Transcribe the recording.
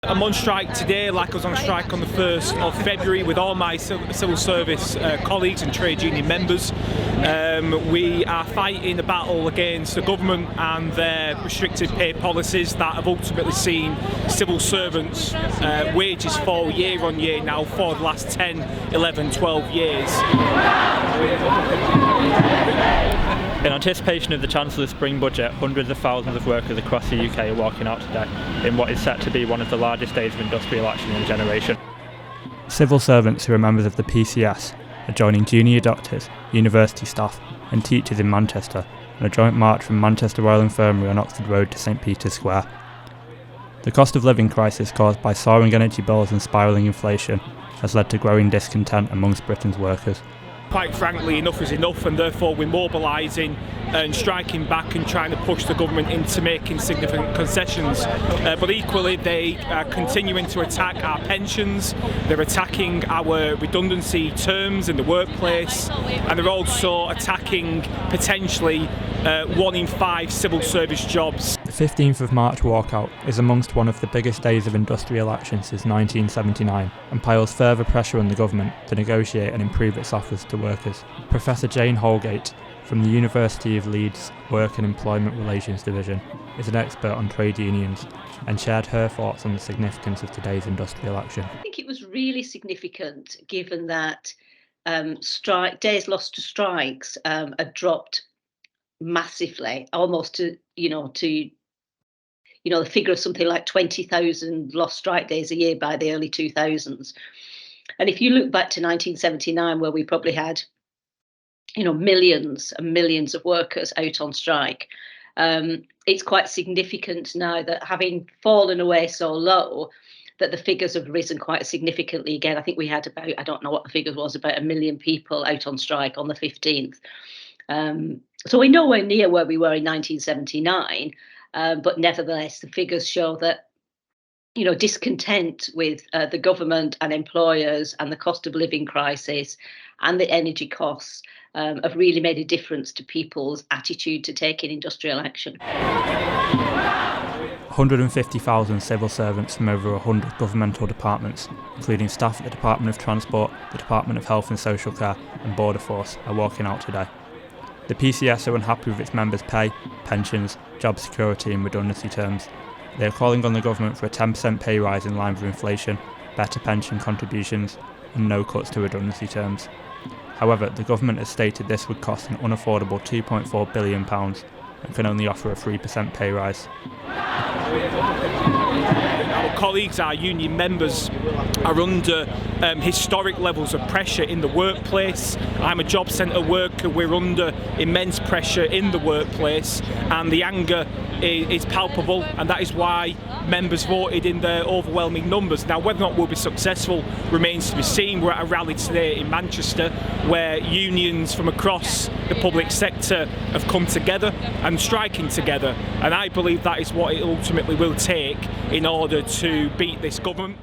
I'm on strike today like I was on strike on the 1st of February with all my civil service colleagues and trade union members. We are fighting a battle against the government and their restrictive pay policies that have ultimately seen civil servants' wages fall year on year now for the last 10, 11, 12 years. In anticipation of the Chancellor's spring budget, hundreds of thousands of workers across the UK are walking out today in what is set to be one of the largest days of industrial action in a generation. Civil servants who are members of the PCS are joining junior doctors, university staff and teachers in Manchester on a joint march from Manchester Royal Infirmary on Oxford Road to St Peter's Square. The cost of living crisis caused by soaring energy bills and spiralling inflation has led to growing discontent amongst Britain's workers. Quite frankly, enough is enough, and therefore we're mobilising and striking back and trying to push the government into making significant concessions. But equally, they are continuing to attack our pensions, they're attacking our redundancy terms in the workplace, and they're also attacking potentially 1 in 5 civil service jobs. The 15th of March walkout is amongst one of the biggest days of industrial action since 1979 and piles further pressure on the government to negotiate and improve its offers to workers. Professor Jane Holgate from the University of Leeds Work and Employment Relations Division is an expert on trade unions and shared her thoughts on the significance of today's industrial action. I think it was really significant given that days lost to strikes had dropped massively, almost to the figure of something like 20,000 lost strike days a year by the early 2000s. And if you look back to 1979, where we probably had millions and millions of workers out on strike, it's quite significant now that having fallen away so low, that the figures have risen quite significantly again. I think we had about, I don't know what the figure was, about 1 million people out on strike on the 15th. So we're nowhere near where we were in 1979, but nevertheless, the figures show that discontent with the government and employers and the cost of living crisis and the energy costs have really made a difference to people's attitude to taking industrial action. 150,000 civil servants from over 100 governmental departments, including staff at the Department of Transport, the Department of Health and Social Care and Border Force, are walking out today. The PCS are unhappy with its members' pay, pensions, job security and redundancy terms. They are calling on the government for a 10% pay rise in line with inflation, better pension contributions and no cuts to redundancy terms. However, the government has stated this would cost an unaffordable £2.4 billion and can only offer a 3% pay rise. Our colleagues, our union members, are under historic levels of pressure in the workplace. I'm a job centre worker, we're under immense pressure in the workplace, and the anger is palpable, and that is why members voted in their overwhelming numbers. Now, whether or not we'll be successful remains to be seen. We're at a rally today in Manchester where unions from across the public sector have come together and striking together, and I believe that is what it ultimately will take in order to beat this government.